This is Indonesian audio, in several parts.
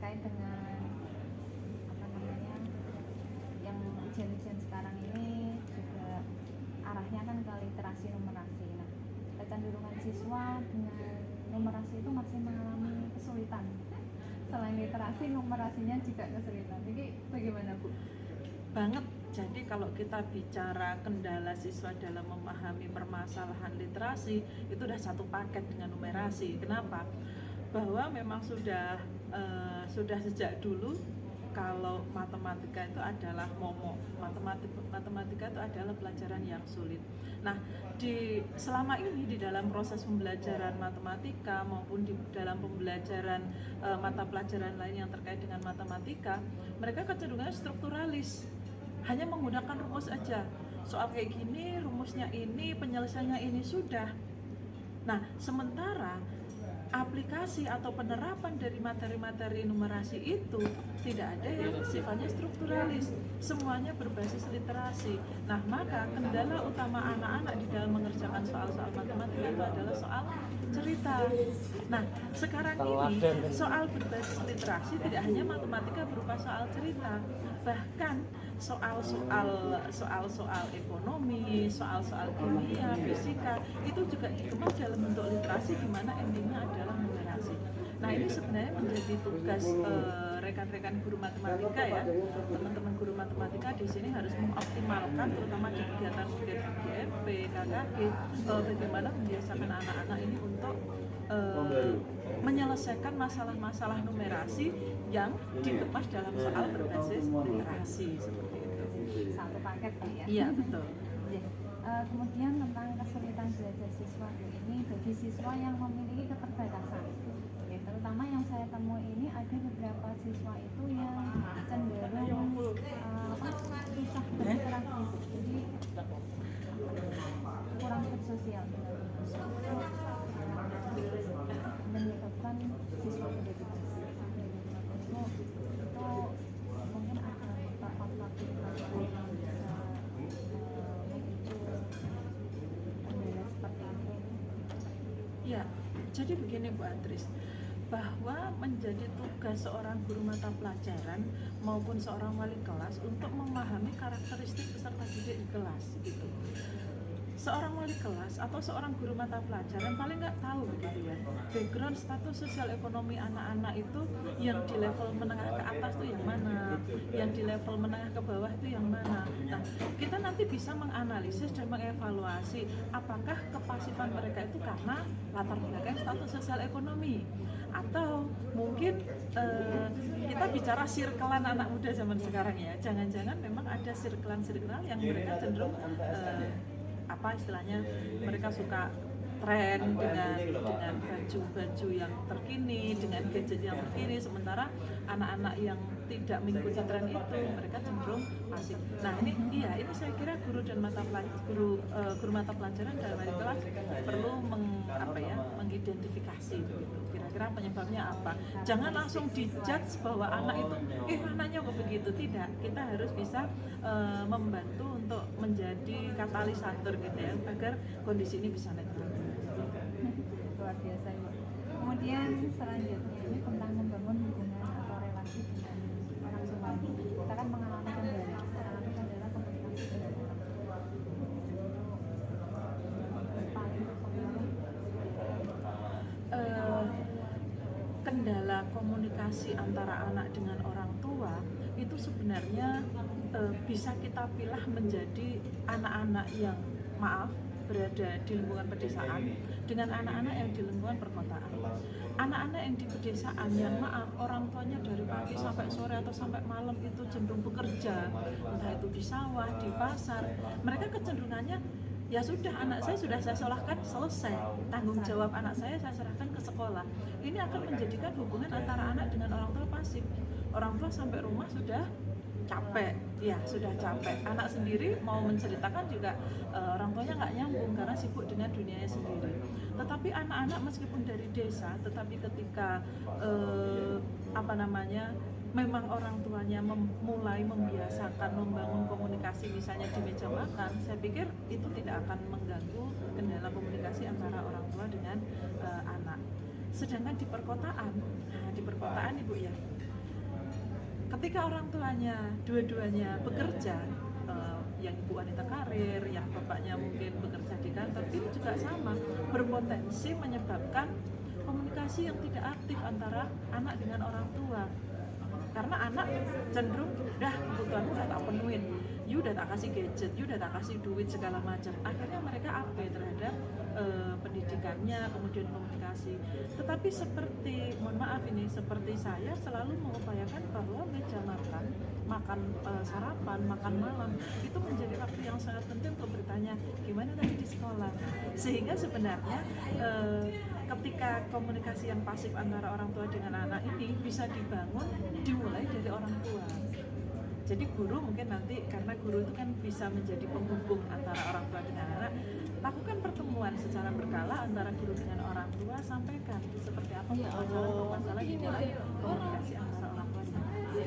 terkait dengan apa namanya yang ujian-ujian sekarang ini juga arahnya kan ke literasi numerasi. Nah, kecenderungan siswa dengan numerasi itu masih mengalami kesulitan. Selain literasi, numerasinya juga kesulitan. Jadi bagaimana Bu? Banget. Jadi kalau kita bicara kendala siswa dalam memahami permasalahan literasi, itu udah satu paket dengan numerasi. Kenapa? Bahwa memang sudah sejak dulu kalau matematika itu adalah momok. Matematika itu adalah pelajaran yang sulit. Nah, selama ini di dalam proses pembelajaran matematika maupun di dalam pembelajaran mata pelajaran lain yang terkait dengan matematika, mereka kecenderungannya strukturalis, hanya menggunakan rumus aja. Soal kayak gini, rumusnya ini, penyelesaiannya ini, sudah. Nah, sementara aplikasi atau penerapan dari materi-materi numerasi itu tidak ada yang sifatnya strukturalis, semuanya berbasis literasi. Nah, maka kendala utama anak-anak di dalam mengerjakan soal-soal matematika itu adalah soal cerita. Nah, sekarang ini soal berbasis literasi tidak hanya matematika berupa soal cerita, bahkan soal-soal ekonomi, soal-soal kimia, fisika itu juga dikemas dalam bentuk literasi, di mana endingnya adalah numerasi. Nah, ini sebenarnya menjadi tugas rekan-rekan guru matematika ya, teman-teman guru matematika di sini harus mengoptimalkan, terutama di kegiatan-kegiatan GMP, KKG, bagaimana membiasakan anak-anak ini untuk menyelesaikan masalah-masalah numerasi yang dikemas dalam soal berbasis literasi, seperti itu. Satu paket ya? Iya, betul. Kemudian tentang kesulitan belajar siswa ini bagi siswa yang memiliki keterbatasan, ya, terutama yang saya temui ini ada beberapa siswa itu yang cenderung susah berinteraksi, jadi kurang bersosial, menyebabkan siswa tidak berhasil. Itu mungkin ada beberapa faktor yang bisa memicu kendala seperti itu. Ya, jadi begini Bu Andris, bahwa menjadi tugas seorang guru mata pelajaran maupun seorang wali kelas untuk memahami karakteristik peserta didik di kelas gitu. Seorang wali kelas atau seorang guru mata pelajaran paling nggak tahu begitu ya, background status sosial ekonomi anak-anak itu yang di level menengah ke atas itu yang mana, yang di level menengah ke bawah itu yang mana. Nah, kita nanti bisa menganalisis dan mengevaluasi apakah kepasifan mereka itu karena latar belakang status sosial ekonomi, atau mungkin kita bicara sirkelan anak muda zaman sekarang ya, jangan-jangan memang ada sirkelan yang mereka cenderung apa istilahnya, mereka suka tren dengan baju-baju yang terkini, dengan gadget yang terkini, sementara anak-anak yang tidak mengikuti tren itu mereka cenderung asik. Nah, ini saya kira guru mata pelajaran dan wali kelas perlu mengidentifikasi kira-kira penyebabnya apa. Jangan langsung dijudge bahwa anak itu anaknya kok begitu, tidak. Kita harus bisa membantu untuk menjadi katalisator gitu ya, agar kondisi ini bisa naik turun. Luar biasa Ibu. Kemudian selanjutnya ini tentang membangun hubungan atau relasi dengan orang tua. Kita kan mengalami kendala komunikasi dengan orang tua. Kendala komunikasi antara anak dengan orang tua itu sebenarnya bisa kita pilah menjadi anak-anak yang berada di lingkungan pedesaan dengan anak-anak yang di lingkungan perkotaan. Anak-anak yang di pedesaan yang orang tuanya dari pagi sampai sore atau sampai malam itu cenderung bekerja, entah itu di sawah, di pasar, mereka kecenderungannya ya sudah, anak saya sudah saya sekolahkan, selesai, tanggung jawab anak saya serahkan ke sekolah. Ini akan menjadikan hubungan antara anak dengan orang tua pasif. Orang tua sampai rumah sudah capek, sudah capek. Anak sendiri mau menceritakan juga orang tuanya nggak nyambung karena sibuk dengan dunianya sendiri. Tetapi anak-anak meskipun dari desa, tetapi ketika memang orang tuanya mulai membiasakan membangun komunikasi misalnya di meja makan, saya pikir itu tidak akan mengganggu kendala komunikasi antara orang tua dengan anak. Sedangkan di perkotaan Ibu ya, ketika orang tuanya dua-duanya bekerja, yang ibu wanita karir, yang bapaknya mungkin bekerja di kantor, itu juga sama, berpotensi menyebabkan komunikasi yang tidak aktif antara anak dengan orang tua. Karena anak cenderung, dah kebutuhanmu udah tak penuhin, you udah tak kasih gadget, you udah tak kasih duit segala macam. Akhirnya mereka abai terhadap pendidikannya, kemudian komunikasi. Tetapi seperti, mohon maaf ini, seperti saya selalu mengupayakan bahwa meja makan sarapan, makan malam itu menjadi waktu yang sangat penting untuk bertanya gimana tadi di sekolah. Sehingga sebenarnya ketika komunikasi yang pasif antara orang tua dengan anak ini bisa dibangun dimulai dari orang tua. Jadi guru mungkin nanti, karena guru itu kan bisa menjadi penghubung antara orang tua dengan anak, lakukan pertemuan secara berkala antara guru dengan orang tua, sampaikan seperti apa permasalahan di dalam komunikasi antara orang tua sama anak.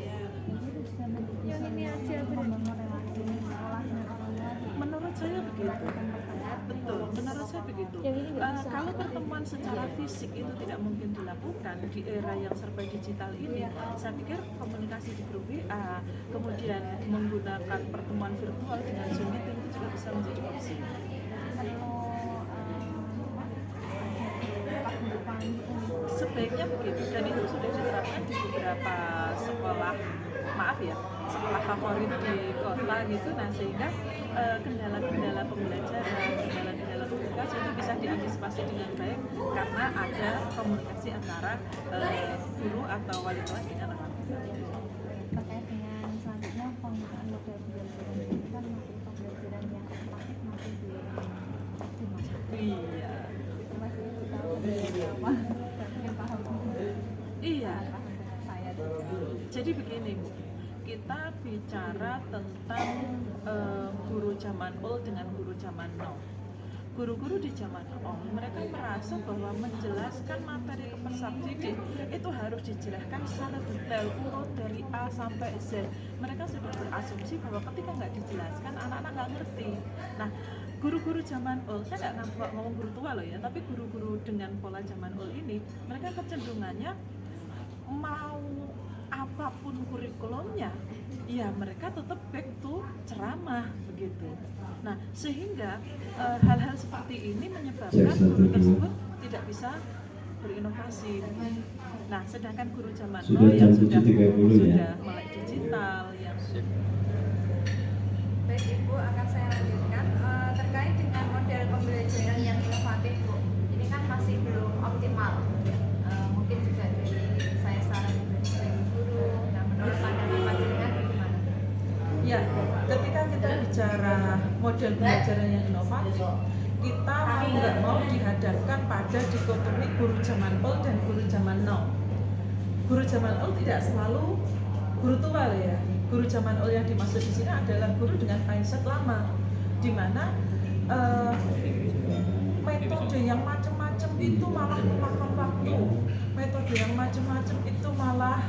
Yang ini aja membangun relasi sekolah dengan orang tua. Menurut saya begitu. Betul, menurut saya begitu. Kalau pertemuan secara fisik itu tidak mungkin dilakukan di era yang serba digital ini, saya pikir komunikasi di grup WA, kemudian menggunakan pertemuan virtual dengan Zoom meeting itu juga bisa menjadi opsi. Sebaiknya begitu, dan itu sudah diterapkan di beberapa sekolah, maaf ya, sekolah favorit di kota gitu. Nah, sehingga kendala-kendala pembelajaran, kendala-kendala komunikasi itu bisa diantisipasi dengan baik karena ada komunikasi antara guru atau wali kelas dengan anak. Terkait dengan selanjutnya penggunaan model pembelajaran ini kan materi pembelajaran yang aktif masih dimaksudkan. Iya. Itu masih kita apa? Yang paham. Iya. Saya juga. Jadi begini Bu, kita bicara tentang guru zaman old dengan guru zaman now. Guru-guru di zaman now, mereka merasa bahwa menjelaskan materi ke peserta didik itu harus dijelaskan secara detail, urut dari A sampai Z. Mereka sudah berasumsi bahwa ketika nggak dijelaskan, anak-anak nggak ngerti. Nah, guru-guru zaman old, saya nggak ngomong guru tua loh ya, tapi guru-guru dengan pola zaman old ini, mereka kecenderungannya mau apapun kurikulumnya, ya mereka tetap back to ceramah begitu. Nah, sehingga hal-hal seperti ini menyebabkan guru tersebut tidak bisa berinovasi. Nah, sedangkan guru zaman now yang sudah melek digital, yang Baik Ibu, akan saya lanjutkan terkait dengan model pembelajaran yang inovatif Bu. Ini kan masih belum optimal. Mungkin juga dari saya saran dari guru. Nah, menurut pandangan panjenengan bagaimana? ya, ketika kita bicara model pembelajaran yang inovatif, kita mau nggak mau dihadapkan pada dikotomi guru zaman old dan guru zaman now. Guru zaman old tidak selalu guru tua loh ya. Guru zaman old yang dimaksud di sini adalah guru dengan mindset lama, di mana metode yang macam-macam itu malah memakan waktu. Metode yang macam-macam itu malah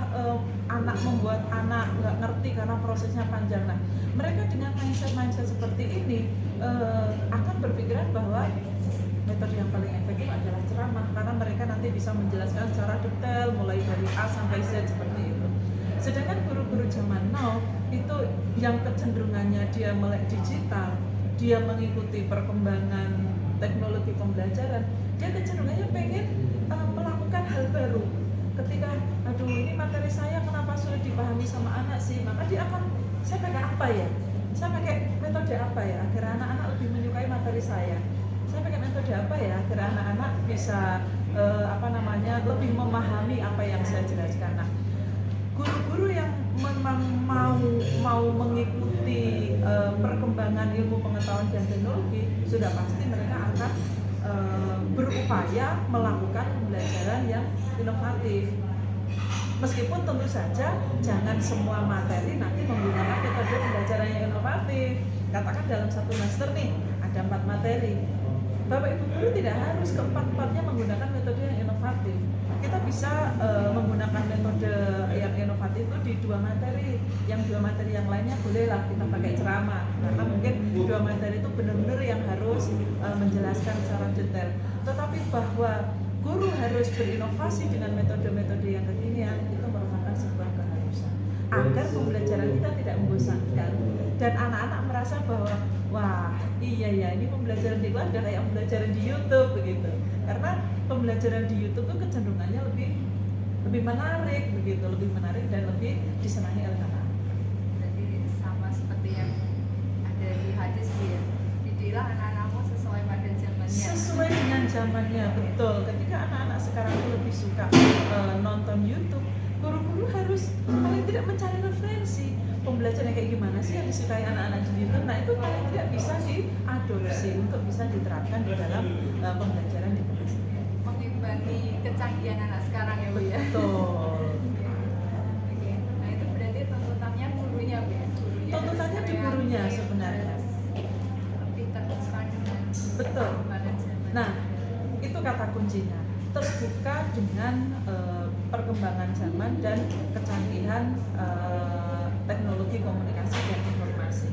anak membuat anak nggak ngerti karena prosesnya panjang. Nah, mereka dengan mindset seperti ini akan berpikiran bahwa metode yang paling efektif adalah ceramah, karena mereka nanti bisa menjelaskan secara detail mulai dari A sampai Z seperti itu. Sedangkan guru-guru zaman now itu yang kecenderungannya dia melek digital, dia mengikuti perkembangan teknologi pembelajaran, dia kecenderungannya pengen melakukan hal baru. Ketika, aduh ini materi saya kenapa sulit dipahami sama anak sih, maka dia akan, saya pakai apa ya? Saya pakai metode apa ya agar anak-anak lebih menyukai materi saya? Saya pakai metode apa ya agar anak-anak bisa lebih memahami apa yang saya jelaskan. Nah, guru-guru yang memang mau mengikuti perkembangan ilmu pengetahuan dan teknologi, sudah pasti mereka akan berupaya melakukan pembelajaran yang inovatif. Meskipun tentu saja jangan semua materi nanti menggunakan metode pembelajaran yang inovatif. Katakan dalam satu semester nih ada 4 materi, Bapak Ibu guru tidak harus keempat-empatnya menggunakan metode yang inovatif. Kita bisa menggunakan metode yang inovatif itu di 2 materi. Yang 2 materi yang lainnya bolehlah kita pakai ceramah, karena mungkin 2 materi itu benar-benar yang harus menjelaskan secara detail. Tetapi bahwa guru harus berinovasi dengan metode-metode yang kekinian itu merupakan sebuah keharusan. membosankan dan anak-anak merasa bahwa wah iya ya ini pembelajaran di kelas udah kayak pembelajaran di YouTube begitu, karena pembelajaran di YouTube tuh kecenderungannya lebih menarik begitu, lebih menarik dan lebih disenangi oleh anak. Jadi sama seperti yang ada di hadis ya, didiklah anak-anakmu sesuai pada zamannya. Sesuai dengan zamannya, betul. Ketika anak-anak sekarang itu lebih suka nonton YouTube, guru-guru harus paling tidak mencari referensi pembelajaran kayak gimana sih yang disukai anak-anak di YouTube. Nah itu paling tidak bisa diadopsi untuk bisa diterapkan di dalam pembelajaran di kelas. Mengimbangi kecanggihan anak sekarang ya Bu ya. Betul. Oke, nah itu berarti tuntutannya gurunya Bu ya. Tuntutannya di gurunya sebenarnya. Lebih terbuka dengan Betul. perkembangan zaman. Nah, itu kata kuncinya. Terbuka dengan perkembangan zaman dan kecanggihan teknologi komunikasi dan informasi.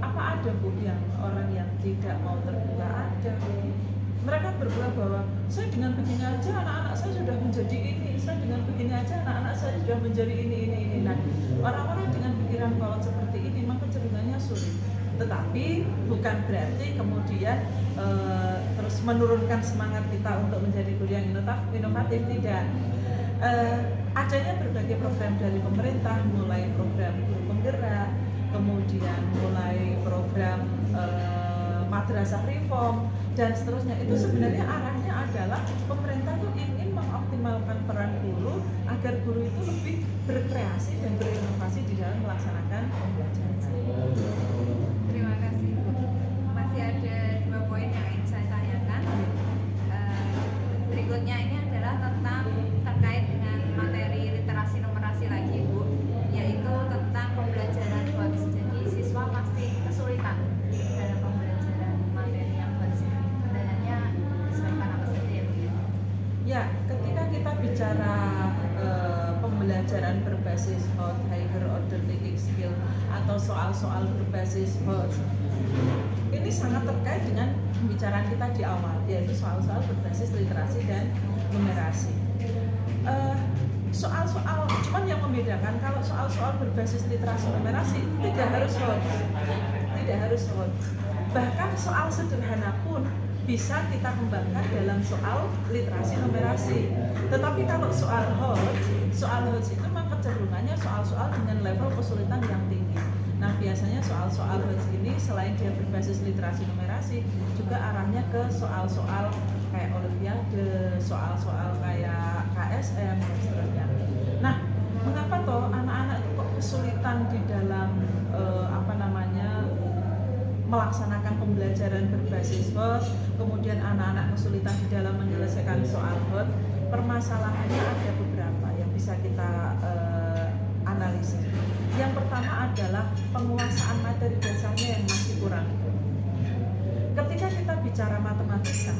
Apa ada Bu yang orang yang tidak mau terbuka? Ada. Mereka berpikir bahwa saya dengan begini aja anak-anak saya sudah menjadi ini, saya dengan begini aja anak-anak saya sudah menjadi ini. Nah, orang-orang dengan pikiran kolot seperti ini maka kecenderungannya sulit. Tetapi bukan berarti kemudian terus menurunkan semangat kita untuk menjadi guru yang inovatif, tidak. Adanya berbagai program dari pemerintah, mulai program guru penggerak, kemudian mulai program madrasah reform dan seterusnya. Itu sebenarnya arahnya adalah pemerintah tuh ingin mengoptimalkan peran guru agar guru itu lebih berkreasi dan berinovasi di dalam melaksanakan pembelajaran. Terima kasih. Masih ada 2 poin yang ingin saya tanyakan. Berikutnya ini adalah tentang terkait dengan materi literasi numerasi lagi Bu, yaitu tentang pembelajaran HOTS. Jadi siswa pasti kesulitan dalam pembelajaran materi yang HOTS. Kendalanya disebabkan apa saja ya Bu? Ya, ketika kita bicara pembelajaran berbasis HOT, Higher Order Thinking Skill atau soal-soal berbasis HOT, ini sangat terkait dengan pembicaraan kita di awal, yaitu soal-soal berbasis literasi dan numerasi. Soal-soal, cuman yang membedakan kalau soal-soal berbasis literasi numerasi tidak harus HOT, tidak harus HOT. Bahkan soal sederhana pun bisa kita kembangkan dalam soal literasi numerasi. Tetapi kalau soal HOTS itu memang kecenderungannya soal-soal dengan level kesulitan yang tinggi. Nah biasanya soal-soal HOTS ini selain dia berbasis literasi numerasi, juga arahnya ke soal-soal kayak olimpiade, soal-soal kayak KSM dan seterusnya. Nah, mengapa toh anak-anak itu kok kesulitan di dalam melaksanakan pembelajaran berbasis HOT, kemudian anak-anak kesulitan di dalam menyelesaikan soal HOT? Permasalahannya ada beberapa yang bisa kita analisis. Yang pertama adalah penguasaan materi dasarnya yang masih kurang. Ketika kita bicara matematika,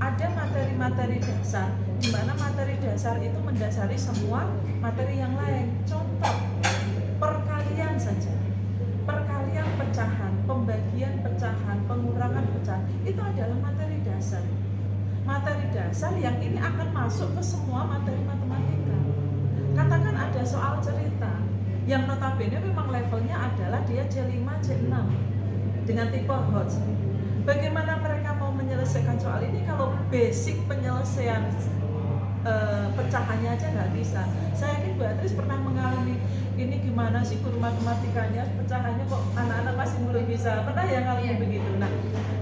ada materi-materi dasar di mana materi dasar itu mendasari semua materi yang lain. Contoh, perkalian saja. Perkalian pecahan, pembagian pecahan, pengurangan pecahan, itu adalah materi dasar. Materi dasar yang ini akan masuk ke semua materi matematika. Katakan ada soal cerita yang notabene memang levelnya adalah dia C5, C6 dengan tipe HOTS. Bagaimana mereka mau menyelesaikan soal ini kalau basic penyelesaian pecahannya aja nggak bisa? Saya yakin Bu Atris pernah mengalami ini, gimana sih guru matematikanya pecahannya kok anak-anak masih belum bisa, pernah ya ngalamin begitu. Nah,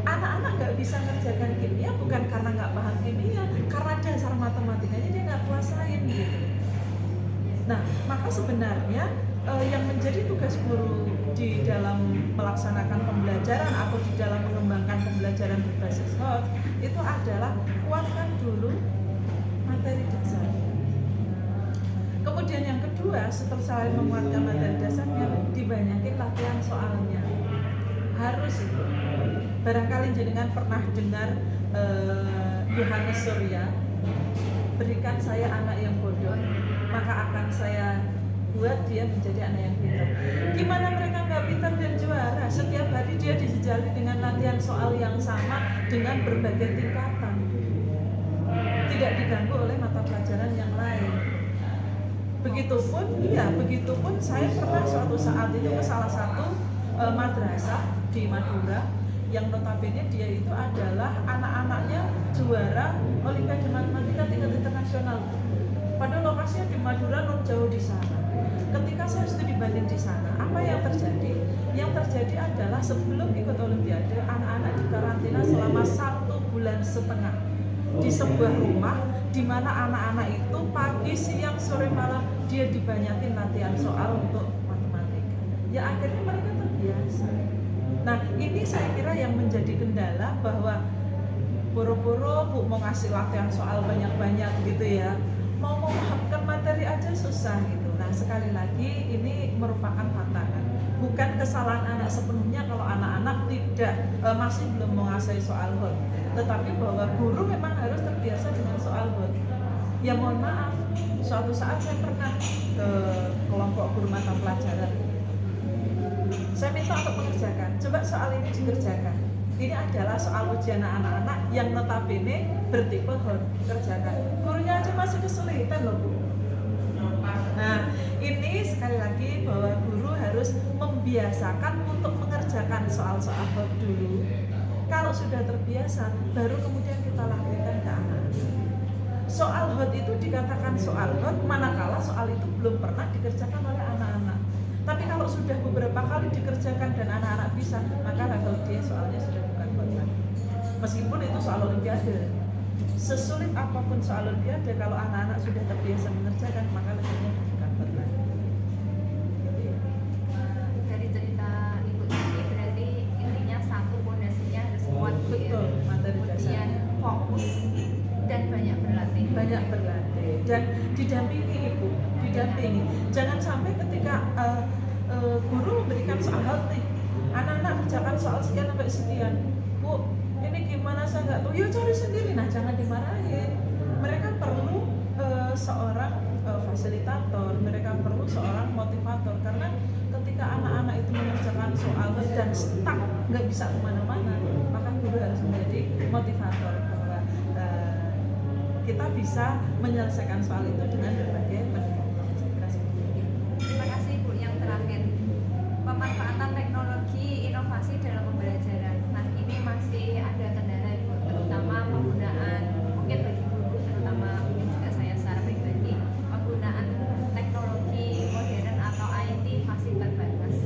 anak-anak nggak bisa ngerjakan kimia bukan karena nggak paham kimia, karena dasar matematikanya dia nggak kuasain gitu. Nah, maka sebenarnya yang menjadi tugas guru di dalam melaksanakan pembelajaran atau di dalam mengembangkan pembelajaran berbasis HOT itu adalah kuatkan dulu materi dasar. Kemudian yang kedua, setelah saya menguatkan materi dasarnya, dibanyakin latihan soalnya. Harus itu. Barangkali jenengan pernah dengar Yohanes Surya, berikan saya anak yang bodoh, maka akan saya buat dia menjadi anak yang pintar. Gimana mereka nggak pintar dan juara? Setiap hari dia dijejali dengan latihan soal yang sama dengan berbagai tingkatan, tidak diganggu oleh mata pelajaran yang lain. Begitupun saya pernah suatu saat itu ke salah satu madrasah di Madura yang notabene dia itu adalah anak-anaknya juara Olimpiade Matematika tingkat internasional. Padahal lokasinya di Madura, non jauh di sana. Ketika saya studi banding di sana, apa yang terjadi? Yang terjadi adalah sebelum ikut Olimpiade, anak-anak dikarantina selama 1,5 bulan di sebuah rumah, di mana anak-anak itu pagi, siang, sore, malam dia dibanyakin latihan soal untuk matematika. Ya akhirnya mereka terbiasa. Nah ini saya kira yang menjadi kendala, bahwa boro-boro Bu mau ngasih latihan soal banyak-banyak gitu ya, mau memahamkan materi aja susah gitu. Nah sekali lagi ini merupakan tantangan. Bukan kesalahan anak sepenuhnya kalau anak-anak masih belum menguasai soal hot, tetapi bahwa guru memang harus terbiasa dengan soal hot. Ya mohon maaf, suatu saat saya pernah ke kelompok guru mata pelajaran. Saya minta untuk mengerjakan, coba soal ini dikerjakan. Ini adalah soal ujian anak-anak yang notabene bertipe hot, kerjakan. Gurunya aja masih kesulitan loh Bu. Nah ini sekali lagi bahwa guru harus membiasakan untuk mengerjakan soal-soal hot dulu. Kalau sudah terbiasa, baru kemudian kita lakukan ke anak. Soal hot itu dikatakan soal hot manakala soal itu belum pernah dikerjakan oleh anak-anak. Tapi kalau sudah beberapa kali dikerjakan dan anak-anak bisa, maka level dia soalnya sudah bukan hot lagi. Meskipun itu soal Olimpiade, sesulit apapun soal Olimpiade, kalau anak-anak sudah terbiasa mengerjakan, maka levelnya bukan hot lagi. Dari cerita Ibu ini berarti intinya satu, pondasinya harus kuat. Betul, materi dasar. Kemudian fokus dan banyak berlatih. Banyak berlatih dan didampingi Ibu, didampingi. Jangan sampai ketika guru memberikan soal nih, anak-anak kerjakan soal sekian sampai sekian, Bu, ini gimana saya nggak tahu, ya cari sendiri. Nah jangan dimarahin. Mereka perlu seorang fasilitator, mereka perlu seorang motivator, karena ketika anak-anak itu mengerjakan soal dan stuck, nggak bisa kemana-mana, maka guru harus menjadi motivator bahwa kita bisa menyelesaikan soal itu dengan berbagai pendekatan. Terima kasih Bu. Yang terakhir, pemanfaatan teknologi inovasi dalam pembelajaran. Nah ini masih ada kendala Ibu, terutama penggunaan, mungkin bagi guru, terutama mungkin juga saya secara pribadi, penggunaan teknologi modern atau IT masih terbatas.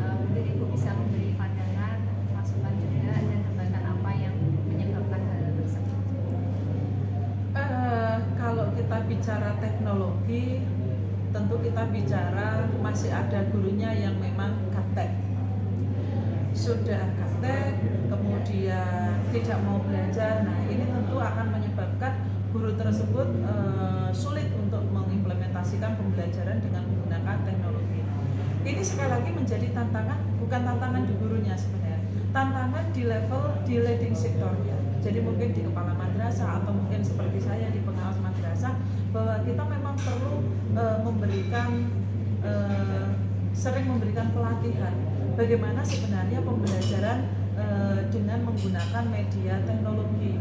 Mungkin Ibu bisa memberi pandangan, masukan juga, dan hambatan apa yang menyebabkan hal tersebut. Kalau kita bicara teknologi, tentu kita bicara masih ada gurunya yang memang gaptek, sudah gaptek, kemudian tidak mau belajar. Nah ini tentu akan menyebabkan guru tersebut sulit untuk mengimplementasikan pembelajaran dengan menggunakan teknologi. Ini sekali lagi menjadi tantangan, bukan tantangan di gurunya sebenarnya, tantangan di level di leading sektornya. Jadi mungkin di kepala madrasah atau mungkin seperti saya di pengawas madrasah, bahwa kita memang perlu sering memberikan pelatihan bagaimana sebenarnya pembelajaran dengan menggunakan media teknologi.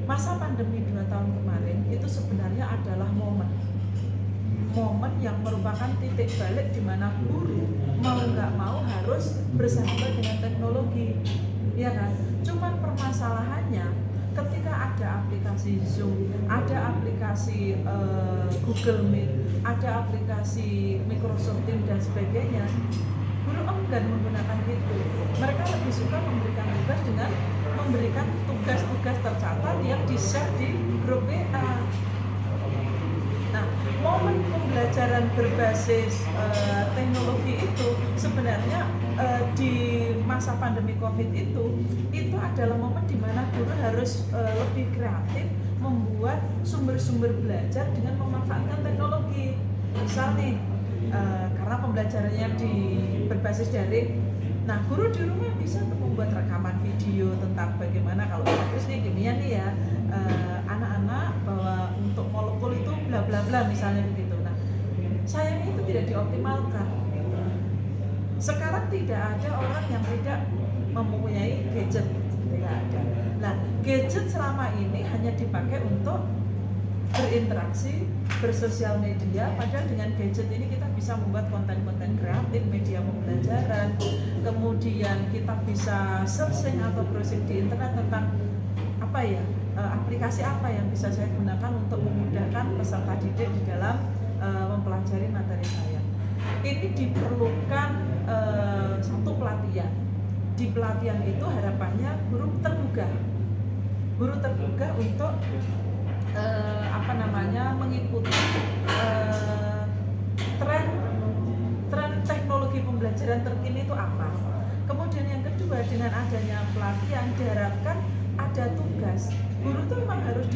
Masa pandemi 2 tahun kemarin itu sebenarnya adalah momen yang merupakan titik balik di mana guru mau nggak mau harus bersahabat dengan teknologi, ya kan? Cuman permasalahannya ketika ada aplikasi Zoom, ada aplikasi Google Meet, ada aplikasi Microsoft Teams dan sebagainya, guru enggan menggunakan itu. Mereka lebih suka memberikan tugas dengan memberikan tugas-tugas tercatat yang di-share di grup WA. Nah, momen pembelajaran berbasis teknologi itu sebenarnya di masa pandemi COVID itu adalah momen di mana guru harus lebih kreatif membuat sumber-sumber belajar dengan memanfaatkan teknologi. Misal nih, karena pembelajarannya berbasis daring, nah guru di rumah bisa tuh membuat rekaman video tentang bagaimana kalau terus nih kimia nih ya, anak-anak bahwa untuk molekul itu bla bla bla misalnya begitu. Nah sayangnya itu tidak dioptimalkan. Sekarang tidak ada orang yang tidak mempunyai gadget, tidak ada. Nah gadget selama ini hanya dipakai untuk berinteraksi, bersosial media, padahal dengan gadget ini kita bisa membuat konten-konten kreatif, media pembelajaran, kemudian kita bisa searching atau browsing di internet tentang apa ya, aplikasi apa yang bisa saya gunakan untuk memudahkan peserta didik di dalam mempelajari materi saya. Ini diperlukan satu pelatihan. Di pelatihan itu harapannya guru tergugah untuk mengikuti tren teknologi pembelajaran terkini itu apa. Kemudian yang kedua, dengan adanya pelatihan diharapkan ada tugas. Guru itu memang harus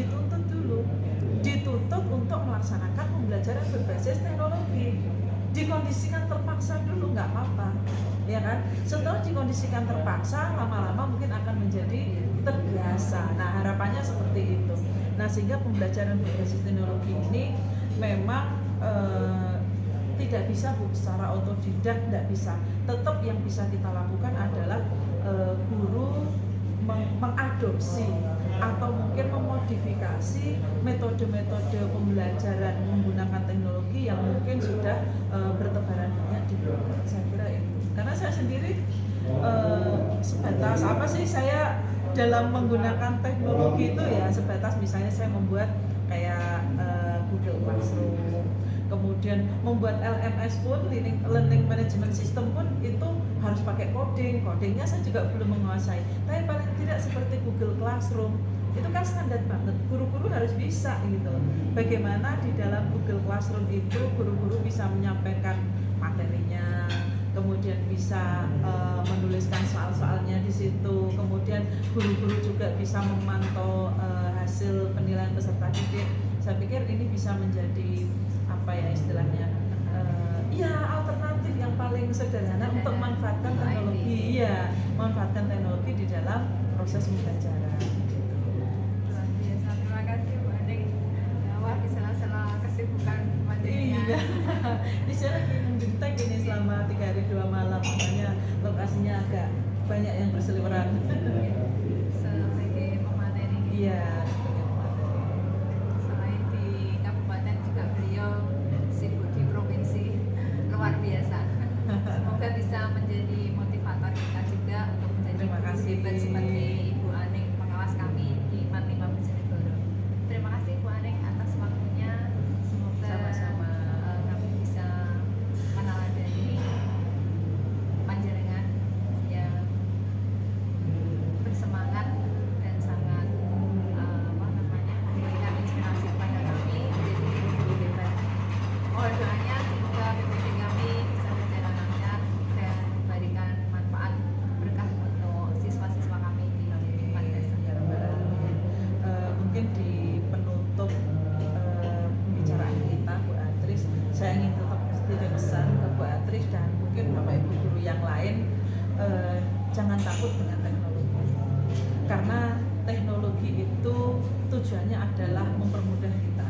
dituntut untuk melaksanakan pembelajaran berbasis teknologi. Dikondisikan terpaksa dulu nggak apa-apa, ya kan? Setelah dikondisikan terpaksa, lama-lama mungkin akan menjadi terbiasa. Nah, harapannya seperti itu. Nah, sehingga pembelajaran berbasis teknologi ini memang tidak bisa secara otodidak, tidak bisa. Tetap yang bisa kita lakukan adalah guru mengadopsi atau mungkin memodifikasi metode-metode pembelajaran menggunakan teknologi yang mungkin sudah bertebaran banyak di dunia. Saya kira itu. Karena saya sendiri sebatas apa sih saya dalam menggunakan teknologi itu ya sebatas misalnya saya membuat kayak Google Classroom, kemudian membuat LMS pun, Learning Management System pun itu harus pakai codingnya saya juga belum menguasai. Tapi paling tidak seperti Google Classroom itu kan standar banget, guru-guru harus bisa gitu. Bagaimana di dalam Google Classroom itu guru-guru bisa menyampaikan materinya, kemudian bisa menuliskan soal-soalnya di situ, kemudian guru-guru juga bisa memantau hasil penilaian peserta didik. Saya pikir ini bisa menjadi apa ya istilahnya, alternatif yang paling sederhana untuk memanfaatkan teknologi, memanfaatkan teknologi di dalam proses pembelajaran. Luar biasa, terima kasih Bu Aning. Wah, di sela-sela kesibukan materinya. Iya. Di sini lagi mendetek ini selama 3 hari 2 malam, makanya lokasinya agak banyak yang berseliweran. Sebagai pemateri. Iya. Selain di kabupaten juga beliau sibuk di provinsi, luar biasa. Semoga bisa menjadi motivator kita juga untuk menjadi Terima guru kasih. hebat seperti Ibu Aning, pengawas kami di MAN 5 Bojonegoro. Terima kasih Bu Aning atas waktunya. Semoga Sama-sama. kami bisa meneladani panjenengan yang bersemangat dan sangat memberikan inspirasi kepada kami menjadi guru hebat. Mohon doanya semoga PPD kami bisa berjalan lancar dan memberikan manfaat berkah untuk siswa-siswa kami di madrasah. Mungkin di penutup pembicaraan kita Bu Atris, saya ingin tetap titip pesan ke Bu Atris dan mungkin Bapak Ibu guru yang lain, jangan takut dengan teknologi, karena teknologi itu tujuannya adalah mempermudah kita.